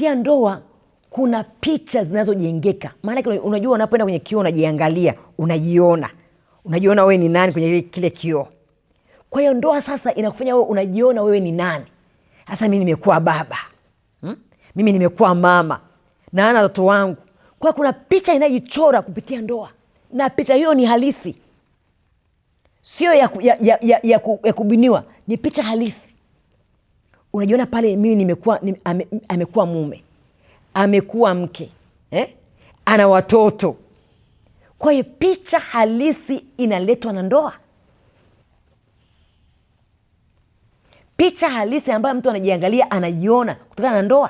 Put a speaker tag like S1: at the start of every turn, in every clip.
S1: kupitia ndoa kuna picha zinazojengeka. Maana unajua unapoenda kwenye kioo unajiangalia, unajiona wewe ni nani kwenye kile kioo. Kwa hiyo ndoa sasa inakufanya wewe unajiona wewe ni nani. Sasa mimi nimekuwa baba, mimi nimekuwa mama na ana watoto wangu. Kwa kuna picha inajichora kupitia ndoa, na picha hiyo ni halisi, sio ya kubiniwa, ni picha halisi. Unajiona pale, mimi amekuwa mume, amekuwa mke, ana watoto. Kwa hiyo picha halisi inaletwa na ndoa, picha halisi ambayo mtu anajiangalia, anajiona kutokana na ndoa.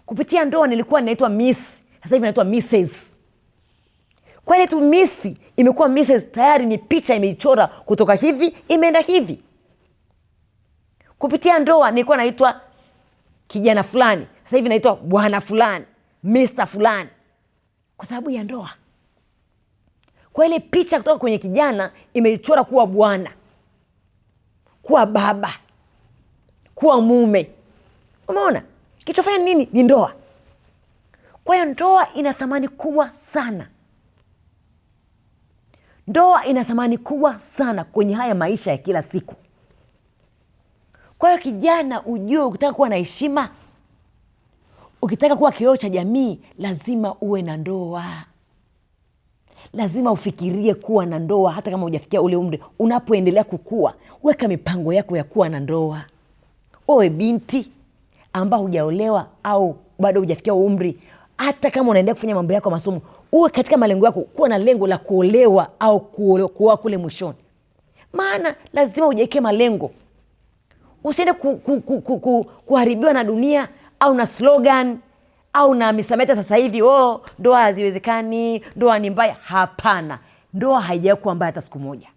S1: Kupitia ndoa nilikuwa naitwa Miss, sasa hivi naitwa Mrs. Kwa hiyo tu Miss imekuwa Mrs, tayari ni picha imeichora kutoka hivi imeenda hivi. Kupitia ndoa nilikuwa naitwa kijana fulani, sasa hivi naitwa bwana fulani, Mr fulani, kwa sababu ya ndoa. Kwa ile picha kutoka kwenye kijana imeichora kuwa bwana, kuwa baba, kuwa mume. Umeona kichofanya nini? Ni ndoa. Kwa hiyo ndoa ina thamani kubwa sana, ndoa ina thamani kubwa sana kwenye haya maisha ya kila siku. Kwa hiyo kijana, ujue ukitaka kuwa na heshima, ukitaka kuwa kioo cha jamii, lazima uwe na ndoa. Lazima ufikirie kuwa na ndoa hata kama hujafikia ule umri. Unapoendelea kukua, weka mipango yako ya kuwa na ndoa. Owe binti ambao hujaolewa au bado hujafikia umri, hata kama unaendelea kufanya mambo yako masomo, uwe katika malengo yako, kuwa na lengo la kuolewa au kuoa kule mwishoni. Maana lazima ujiwekee malengo, usiende kuharibiwa na dunia au na slogan au na misameta sasa hivi, ndoa haziwezekani, ndoa ni mbaya. Hapana, ndoa haijawahi kuwa mbaya hata siku moja.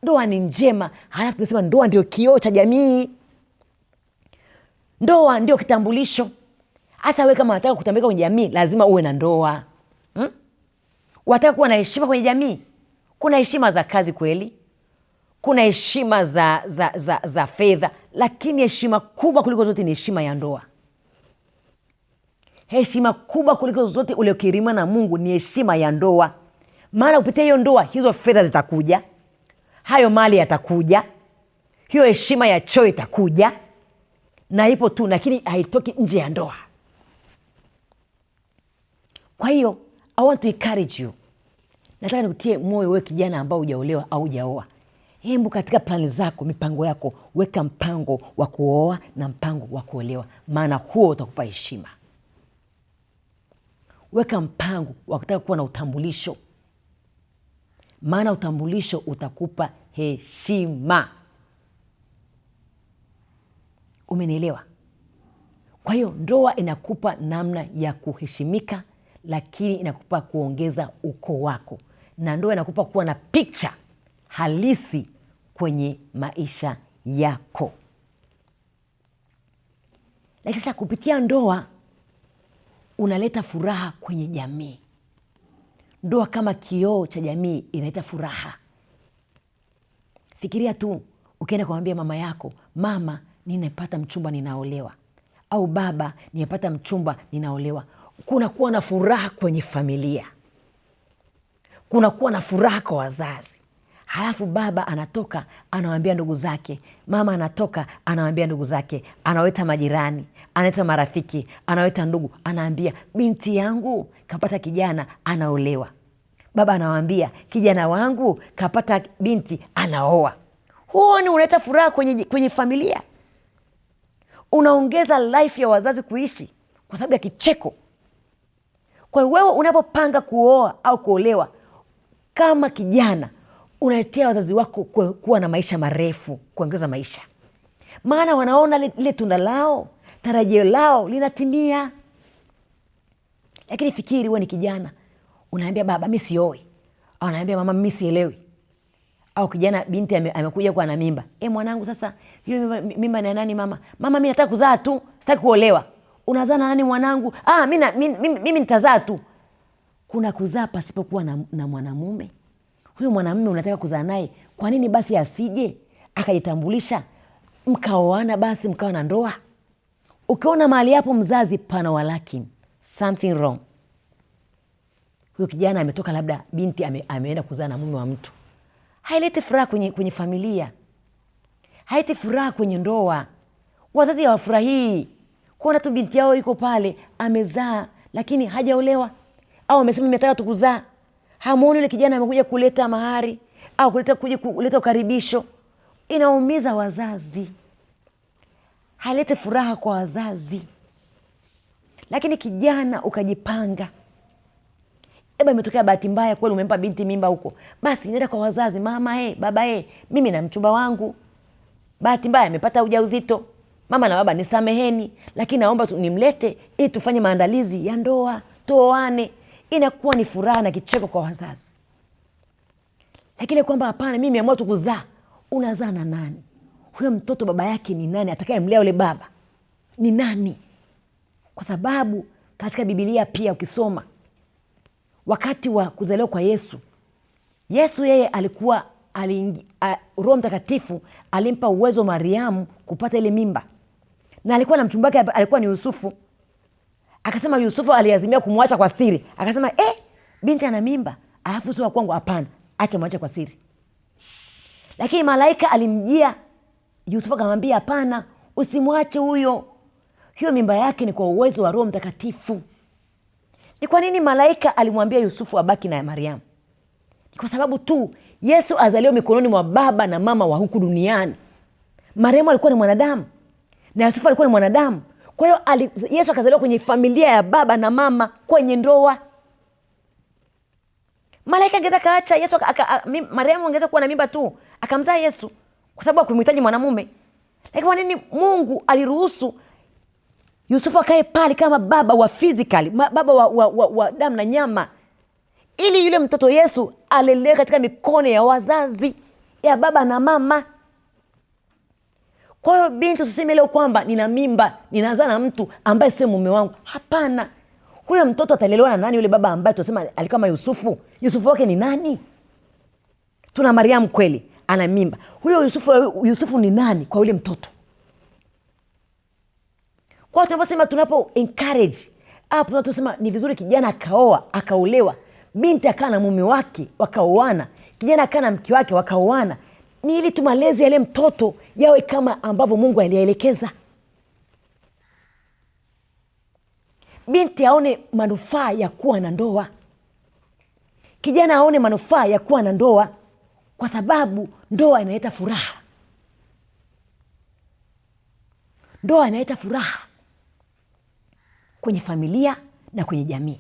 S1: Ndoa ni njema. Halafu tumesema ndoa ndio kioo cha jamii, ndoa ndio kitambulisho. Hasa wewe kama unataka kutambulika kwenye jamii, lazima uwe na ndoa. Unataka kuwa na heshima kwenye jamii, kuna heshima za kazi kweli, kuna heshima za fedha, lakini heshima kubwa kuliko zote ni heshima ya ndoa. Heshima kubwa kuliko zote uliokirima na Mungu ni heshima ya ndoa. Maana kupitia hiyo ndoa, hizo fedha zitakuja, hayo mali yatakuja, hiyo heshima ya choo itakuja, na ipo tu, lakini haitoki nje ya ndoa. Kwa hiyo I want to encourage you, nataka nikutie moyo wewe kijana ambao hujaolewa au hujaoa. Hebu katika plani zako, mipango yako, weka mpango wa kuoa na mpango wa kuolewa, maana huo utakupa heshima. Weka mpango wa kutaka kuwa na utambulisho, maana utambulisho utakupa heshima. Umenielewa? Kwa hiyo ndoa inakupa namna ya kuheshimika, lakini inakupa kuongeza ukoo wako, na ndoa inakupa kuwa na picha halisi kwenye maisha yako. Lakini sasa kupitia ndoa unaleta furaha kwenye jamii. Ndoa kama kioo cha jamii inaleta furaha. Fikiria tu, ukienda kumwambia mama yako, mama, ninapata mchumba, ninaolewa, au baba, ninapata mchumba, ninaolewa. Kunakuwa na furaha kwenye familia, kunakuwa na furaha kwa wazazi. Halafu baba anatoka anawaambia ndugu zake, mama anatoka anawaambia ndugu zake, anaweta majirani, analeta marafiki, anaweta ndugu, anaambia binti yangu kapata kijana, anaolewa. Baba anawaambia kijana wangu kapata binti, anaoa. Huo ni unaleta furaha kwenye familia. Unaongeza life ya wazazi kuishi kwa sababu ya kicheko. Kwa hiyo wewe unapopanga kuoa au kuolewa, kama kijana, unaletea wazazi wako kuwa na maisha marefu, kuongeza maisha. Maana wanaona lile tunda lao, tarajio lao linatimia. Lakini fikiri wewe ni kijana, unaambia baba mimi sioi, au unaambia mama mimi sielewi. Au kijana binti amekuja kwa na mimba. Mwanangu sasa hiyo mimba ni nani mama? Mama mimi nataka kuzaa tu, sitaki kuolewa. Unazaa na nani mwanangu? Mimi nitazaa tu. Kuna kuzaa pasipokuwa na mwanamume. Huyo mwanamume unataka kuzaa naye, kwa nini basi asije akajitambulisha, mkaoana, basi mkawa na ndoa? Ukiona mahali hapo mzazi pana walaki, something wrong. Huyo kijana ametoka, labda binti ameenda kuzaa na mume wa mtu, haileti furaha kwenye familia, haileti furaha kwenye ndoa. Wazazi hawafurahii kuona tu binti yao iko pale amezaa lakini hajaolewa, au amesema nimetaka tu kuzaa. Hamuoni yule kijana amekuja kuleta mahari au kuleta ukaribisho. Inaumiza wazazi, haileti furaha kwa wazazi. Lakini kijana ukajipanga, eba imetokea bahati mbaya kweli, umempa binti mimba huko, basi nenda kwa wazazi, mama baba mimi na mchumba wangu bahati mbaya amepata ujauzito, mama na baba nisameheni, lakini naomba nimlete ili tufanye maandalizi ya ndoa, tuoane. Inakuwa ni furaha na kicheko kwa wazazi. Lakini kwamba hapana, mimi nimeamua tu kuzaa. Unazaa na nani? Huyo mtoto baba yake ni nani? Atakayemlea yule baba ni nani? Kwa sababu katika Biblia pia ukisoma wakati wa kuzaliwa kwa Yesu yeye alikuwa Roho Mtakatifu alimpa uwezo Mariamu kupata ile mimba, na alikuwa na mchumba wake alikuwa ni Yusufu. Akasema Yusufu aliazimia kumwacha kwa siri, akasema binti ana mimba, alafu sio kwangu, hapana, acha mwache kwa siri. Lakini malaika alimjia Yusufu akamwambia, hapana, usimwache huyo, hiyo mimba yake ni kwa uwezo wa Roho Mtakatifu. Ni kwa nini malaika alimwambia Yusufu abaki na Mariamu? Ni kwa sababu tu Yesu azaliwa mikononi mwa baba na mama wa huku duniani. Mariamu alikuwa ni mwanadamu na Yusufu alikuwa ni mwanadamu. Kwa hiyo Yesu akazaliwa kwenye familia ya baba na mama, kwenye ndoa. Malaika angeza kaacha Yesu, Mariamu angeza kuwa na mimba tu akamzaa Yesu kwa sababu hakumhitaji mwanamume. Lakini kwa nini Mungu aliruhusu Yusufu akae pale kama baba wa physically, baba wa damu na nyama, ili yule mtoto Yesu alelewe katika mikono ya wazazi, ya baba na mama. Kwa hiyo binti, usiseme leo kwamba nina mimba, ninazaa na mtu ambaye sio mume wangu. Hapana. Huyo mtoto atalelewa na nani? Yule baba ambaye tunasema alikuwa kama Yusufu. Yusufu wake ni nani? Tuna Mariamu kweli ana mimba. Huyo Yusufu ni nani kwa yule mtoto? Kwa tunaposema, tunapo encourage hapo, tunasema ni vizuri kijana akaoa, akaolewa, binti akaa na mume wake wakaoana, kijana akaa na mke wake wakaoana, ni ili tu malezi yale mtoto yawe kama ambavyo Mungu aliyaelekeza. Binti aone manufaa ya kuwa na ndoa, kijana aone manufaa ya kuwa na ndoa, kwa sababu ndoa inaleta furaha. Ndoa inaleta furaha kwenye familia na kwenye jamii.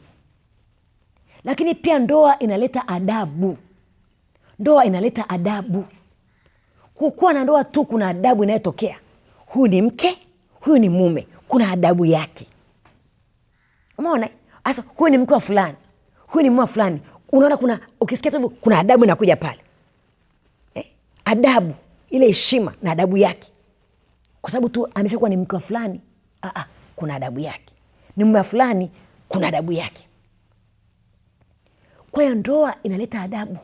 S1: Lakini pia ndoa inaleta adabu. Ndoa inaleta adabu. Kukuwa na ndoa tu kuna adabu inayotokea. Huyu ni mke, huyu ni mume, kuna adabu yake. Umeona? Asa huyu ni mke wa fulani, huyu ni mume wa fulani. Unaona ukisikia tu kuna adabu inakuja pale. Adabu, ile heshima na adabu yake. Kwa sababu tu ameshakuwa ni mke wa fulani, kuna adabu yake. Ni mume wa fulani, kuna adabu yake. Kwa hiyo ndoa inaleta adabu.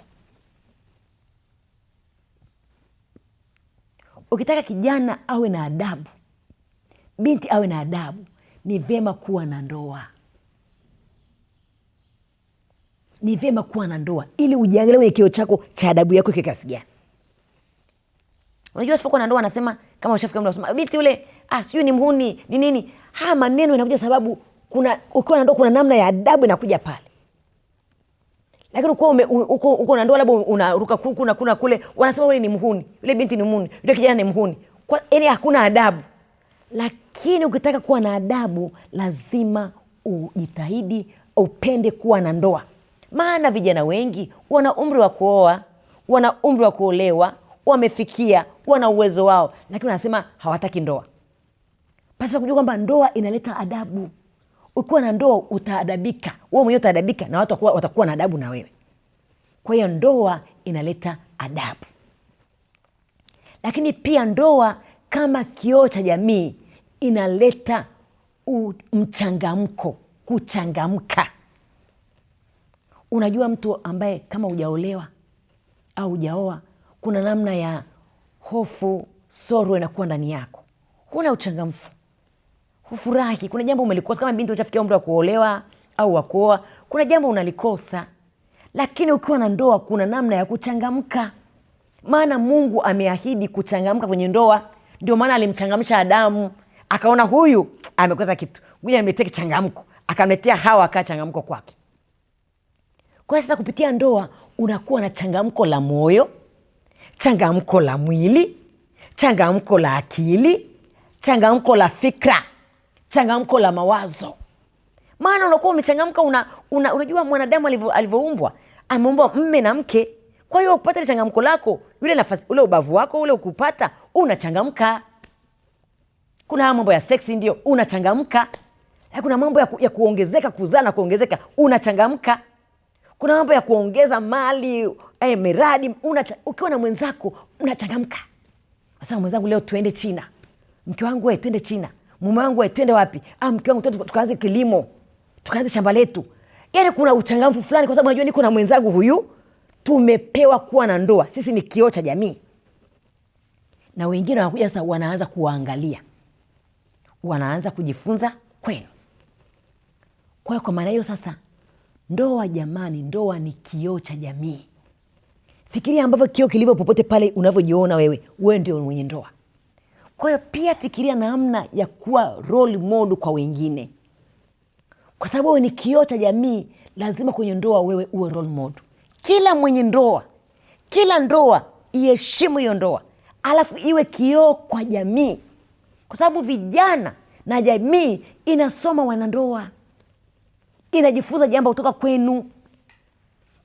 S1: Ukitaka kijana awe na adabu, binti awe na adabu, ni vyema kuwa na ndoa. Ni vyema kuwa na ndoa ili ujiangalie kwenye kioo chako cha adabu yako kwa kiasi gani. Unajua usipokuwa na ndoa, anasema kama ushafika muda unasema binti yule sio ni mhuni ni nini. Haya maneno yanakuja sababu ukiwa na ndoa kuna namna ya adabu inakuja pale. Lakini uko na ndoa labda unaruka huku na kuna kule, wanasema wewe ni mhuni, yule binti ni mhuni, yule kijana ni mhuni. Yaani hakuna adabu. Lakini ukitaka kuwa na adabu lazima ujitahidi, upende kuwa na ndoa. Maana vijana wengi wana umri wa kuoa, wana umri wa kuolewa, wamefikia, wana uwezo wao, lakini wanasema hawataki ndoa. Pasi kujua kwamba ndoa inaleta adabu. Ukiwa na ndoa utaadabika, wewe mwenyewe utaadabika na watu watakuwa na adabu na wewe. Kwa hiyo ndoa inaleta adabu. Lakini pia ndoa kama kioo cha jamii inaleta mchangamko, kuchangamka. Unajua mtu ambaye kama hujaolewa au hujaoa, kuna namna ya hofu, sorrow inakuwa ndani yako. Huna uchangamfu. hufurahi. Kuna jambo umelikosa. Kama binti uchafikia umri wa kuolewa au wa kuoa, kuna jambo unalikosa. Lakini ukiwa na ndoa kuna namna ya kuchangamka. Maana Mungu ameahidi kuchangamka kwenye ndoa. Ndio maana alimchangamsha Adamu. Akaona huyu amekosa kitu, ngoja nimletee kichangamko. Akamletea Hawa, akaa changamko kwake. Kwa sasa kupitia ndoa unakuwa na changamko la moyo, changamko la mwili, changamko la akili, changamko la fikra, changamko la mawazo. Maana unakuwa umechangamka. Unajua mwanadamu alivyoumbwa, ameumbwa mme na mke. Kwa hiyo ukipata changamko lako, yule nafasi, ule ubavu wako ule ukupata, unachangamka. Kuna mambo ya seksi, ndio unachangamka. Kuna mambo ya kuongezeka, kuzaa na kuongezeka, unachangamka. Kuna mambo ya kuongeza mali, miradi, ukiwa na mwenzako unachangamka. Sasa mwenzangu, leo tuende China. Mke wangu, wewe twende China. Mume wangu, wewe twende wapi? Mke wangu, tukaanze kilimo, tukaanze shamba letu. Yaani kuna uchangamfu fulani, kwa sababu unajua niko na mwenzangu huyu. Tumepewa kuwa na ndoa. Sisi ni kioo cha jamii. Na wengine wanakuja sasa, wanaanza kuwaangalia, wanaanza kujifunza kwenu. Kwa hiyo kwa maana hiyo sasa, ndoa jamani, ndoa ni kioo cha jamii. Fikiria ambavyo kioo kilivyo popote pale unavyojiona wewe ndio mwenye ndoa. Kwa hiyo pia fikiria namna ya kuwa role model kwa wengine. Kwa sababu wewe ni kioo cha jamii, lazima kwenye ndoa wewe uwe role model. Kila mwenye ndoa, kila ndoa iheshimu hiyo ndoa, alafu iwe kioo kwa jamii. Kwa sababu vijana na jamii inasoma wanandoa, inajifunza jambo kutoka kwenu.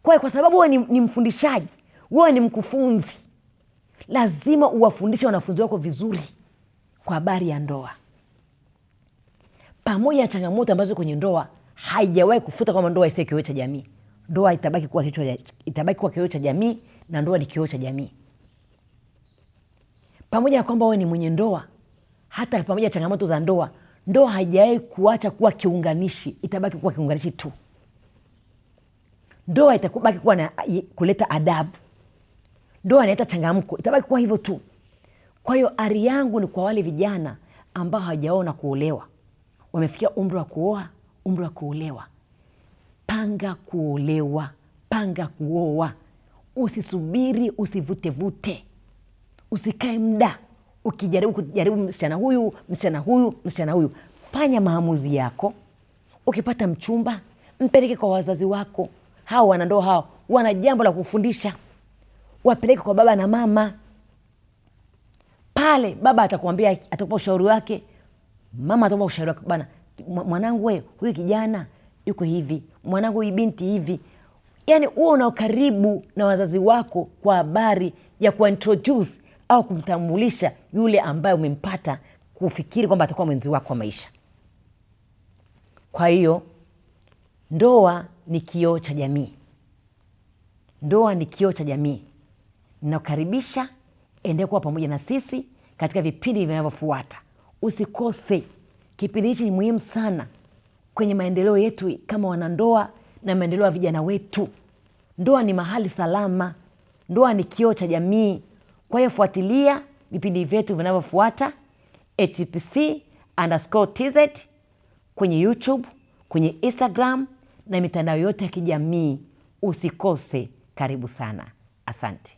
S1: Kwa sababu wewe ni mfundishaji, wewe ni mkufunzi, lazima uwafundishe wanafunzi wako vizuri kwa habari ya ndoa. Pamoja na changamoto ambazo kwenye ndoa, haijawahi kufuta kwamba ndoa isiwe kioo cha jamii. Ndoa itabaki kuwa kioo cha jamii, na ndoa ni kioo cha jamii. Pamoja na kwamba wewe ni mwenye ndoa, hata pamoja na changamoto za ndoa, ndoa haijawahi kuacha kuwa kiunganishi, itabaki kuwa kiunganishi tu. Ndoa itabaki kuwa na kuleta adabu. Ndoa inaleta changamko, itabaki kuwa hivyo tu. Kwa hiyo ari yangu ni kwa wale vijana ambao hawajaona kuolewa, wamefikia umri wa kuoa, umri wa kuolewa. Panga kuolewa, panga kuoa. Usisubiri, usivute. Usikae muda ukijaribu msichana huyu. Fanya maamuzi yako. Ukipata mchumba, mpeleke kwa wazazi wako. Hao wanandoa hao wana jambo la kufundisha. Wapeleke kwa baba na mama. Pale baba atakwambia, atakupa ushauri wake. Mama atakupa ushauri wake. Bana, mwanangu wewe, huyu kijana yuko hivi, mwanangu huyu binti hivi. Yaani uwe na ukaribu na wazazi wako kwa habari ya kuintroduce au kumtambulisha yule ambaye umempata, kufikiri kwamba atakuwa mwenzi wako wa maisha. Kwa hiyo ndoa ni kioo cha jamii. Ndoa ni kioo cha jamii. Ninakukaribisha, endelea kuwa pamoja na sisi katika vipindi vinavyofuata. Usikose. Kipindi hichi ni muhimu sana kwenye maendeleo yetu kama wanandoa na maendeleo ya vijana wetu. Ndoa ni mahali salama. Ndoa ni kioo cha jamii. Kwa hiyo fuatilia vipindi vyetu vinavyofuata HPC_TZ kwenye YouTube, kwenye Instagram na mitandao yote ya kijamii. Usikose. Karibu sana. Asante.